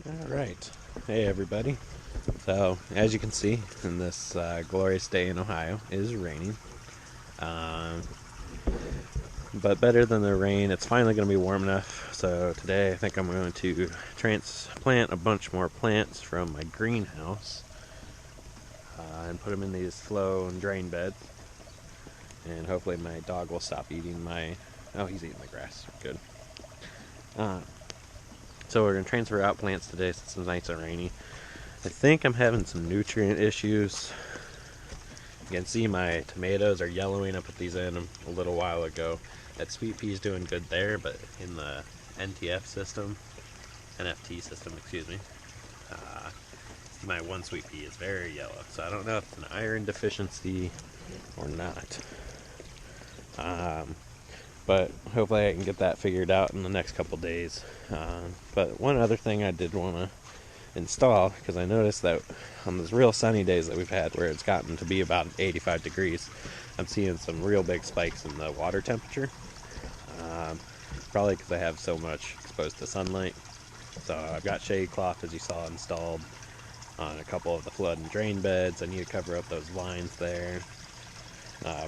Alright, hey everybody. So, as you can see, in this glorious day in Ohio, it is raining. Um, but better than the rain, it's finally going to be warm enough. So today I think I'm going to transplant a bunch more plants from my greenhouse and put them in these flow and drain beds. And hopefully my dog will stop eating my... Oh, he's eating the grass. Good. So we're going to transfer out plants today since the nights are rainy. I think I'm having some nutrient issues. You can see my tomatoes are yellowing. I put these in a little while ago. That sweet pea is doing good there, but in the NFT system, excuse me, my one sweet pea is very yellow. So I don't know if it's an iron deficiency or not. But hopefully I can get that figured out in the next couple days. But one other thing I did want to install, because I noticed that on those real sunny days that we've had where it's gotten to be about 85 degrees, I'm seeing some real big spikes in the water temperature. Probably because I have so much exposed to sunlight. So I've got shade cloth, as you saw, installed on a couple of the flood and drain beds. I need to cover up those lines there.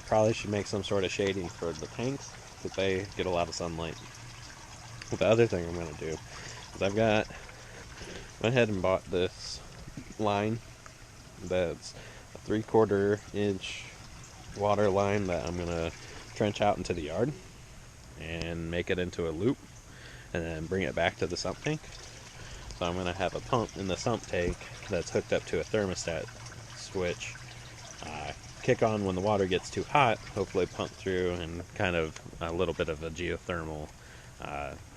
Probably should make some sort of shading for the tanks because they get a lot of sunlight. But the other thing I'm going to do is went ahead and bought this line that's a 3/4 inch water line that I'm going to trench out into the yard and make it into a loop and then bring it back to the sump tank. So I'm going to have a pump in the sump tank that's hooked up to a thermostat switch. Kick on when the water gets too hot, hopefully pump through, and kind of a little bit of a geothermal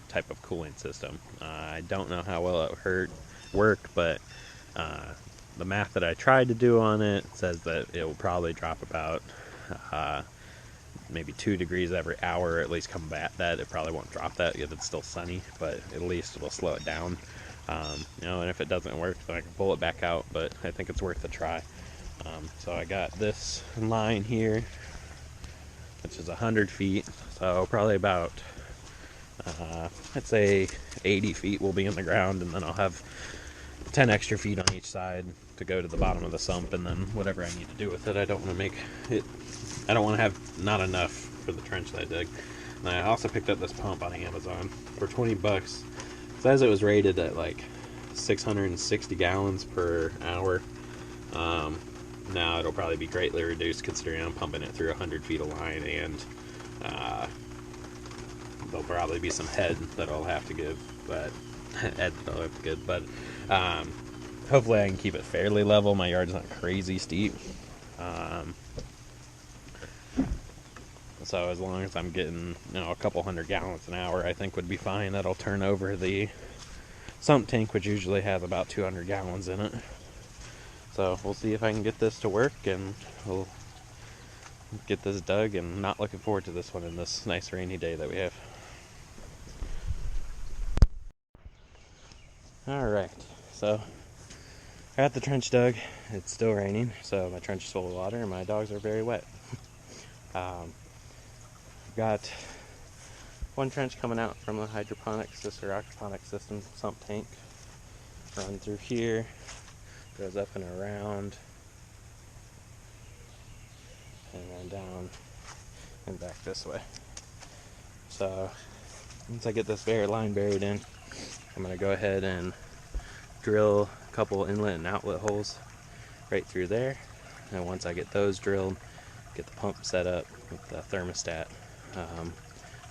type of cooling system. I don't know how well it work, but the math that I tried to do on it says that it will probably drop about maybe 2 degrees every hour, or at least combat that. It probably won't drop that if it's still sunny, but at least it will slow it down. And if it doesn't work, then I can pull it back out, but I think it's worth a try. So I got this line here, which is 100 feet, so probably about, I'd say 80 feet will be in the ground, and then I'll have 10 extra feet on each side to go to the bottom of the sump, and then whatever I need to do with it. I don't want to have not enough for the trench that I dig. And I also picked up this pump on Amazon for 20 bucks. It says it was rated at like 660 gallons per hour. Now it'll probably be greatly reduced considering I'm pumping it through 100 feet of line, and there'll probably be some head that I'll have to give, but hopefully I can keep it fairly level. My yard's not crazy steep. So as long as I'm getting, a couple 100 gallons an hour, I think would be fine. That'll turn over the sump tank, which usually has about 200 gallons in it. So we'll see if I can get this to work, and we'll get this dug, and not looking forward to this one in this nice rainy day that we have. Alright, so I got the trench dug. It's still raining, so my trench is full of water, and my dogs are very wet. Got one trench coming out from the hydroponics, aquaponics system sump tank. Run through here, goes up and around, and then down and back this way. So once I get this line buried in, I'm going to go ahead and drill a couple inlet and outlet holes right through there. And once I get those drilled, get the pump set up with the thermostat,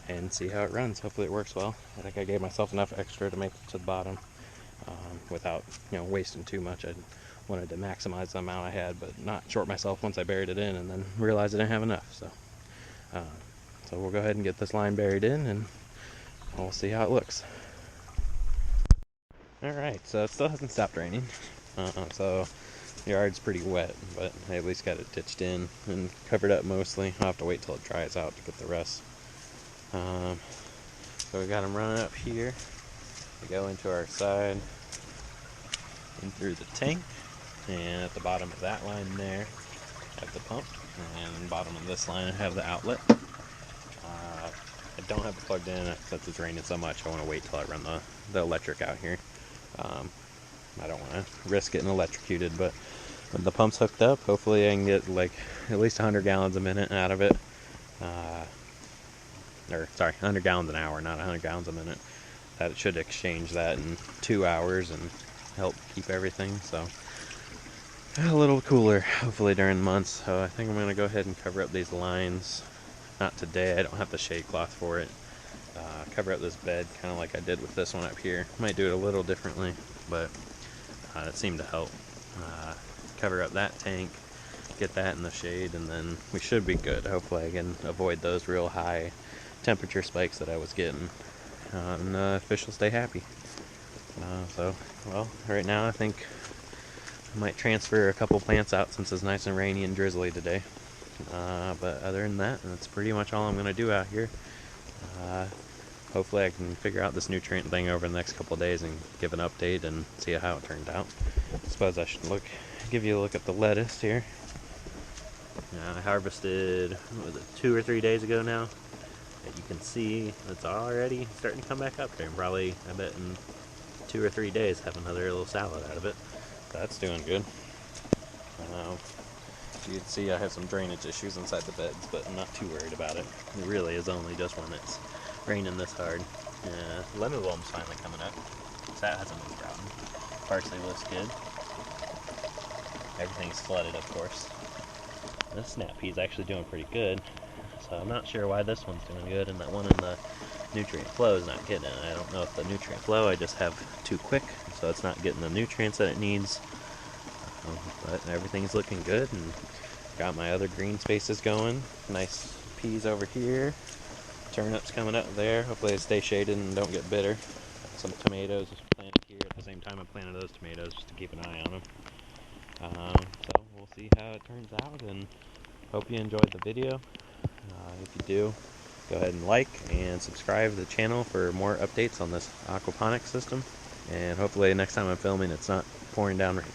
and see how it runs. Hopefully it works well. I think I gave myself enough extra to make it to the bottom without wasting too much. I wanted to maximize the amount I had, but not short myself once I buried it in and then realized I didn't have enough. So we'll go ahead and get this line buried in, and we'll see how it looks. Alright, so it still hasn't stopped raining, so the yard's pretty wet, but I at least got it ditched in and covered up mostly. I'll have to wait till it dries out to get the rest. So we got them running up here. We go into our side, in through the tank, and at the bottom of that line there, I have the pump, and bottom of this line I have the outlet. I don't have it plugged in since it's raining so much. I want to wait till I run the electric out here. I don't want to risk getting electrocuted, but when the pump's hooked up, hopefully I can get like at least 100 gallons a minute out of it. Or sorry, 100 gallons an hour, not 100 gallons a minute. That should exchange that in 2 hours and help keep everything so a little cooler, hopefully during the months. So I think I'm going to go ahead and cover up these lines. Not today, I don't have the shade cloth for it. Cover up this bed kind of like I did with this one up here. Might do it a little differently, but it seemed to help. Cover up that tank, get that in the shade, and then we should be good. Hopefully I can avoid those real high temperature spikes that I was getting, and fish will stay happy. Well, right now I think I might transfer a couple plants out since it's nice and rainy and drizzly today. But other than that, that's pretty much all I'm going to do out here. Hopefully I can figure out this nutrient thing over the next couple of days and give an update and see how it turned out. I suppose I should give you a look at the lettuce here. I harvested, what was it, 2 or 3 days ago now. You can see it's already starting to come back up here. Probably, I bet in 2 or 3 days have another little salad out of it. So that's doing good. You can see I have some drainage issues inside the beds, but I'm not too worried about it. It really is only just when it's raining this hard. Lemon balm's finally coming up. That hasn't been sprouting. Parsley looks good. Everything's flooded, of course. This snap pea's actually doing pretty good. So I'm not sure why this one's doing good and that one in the nutrient flow is not getting it. I don't know if the nutrient flow I just have too quick, so it's not getting the nutrients that it needs. But everything's looking good, and got my other green spaces going. Nice peas over here. Turnips coming up there. Hopefully they stay shaded and don't get bitter. Got some tomatoes planted here at the same time I planted those tomatoes just to keep an eye on them. So we'll see how it turns out, and hope you enjoyed the video. If you do, go ahead and like and subscribe to the channel for more updates on this aquaponics system. And hopefully next time I'm filming it's not pouring down rain.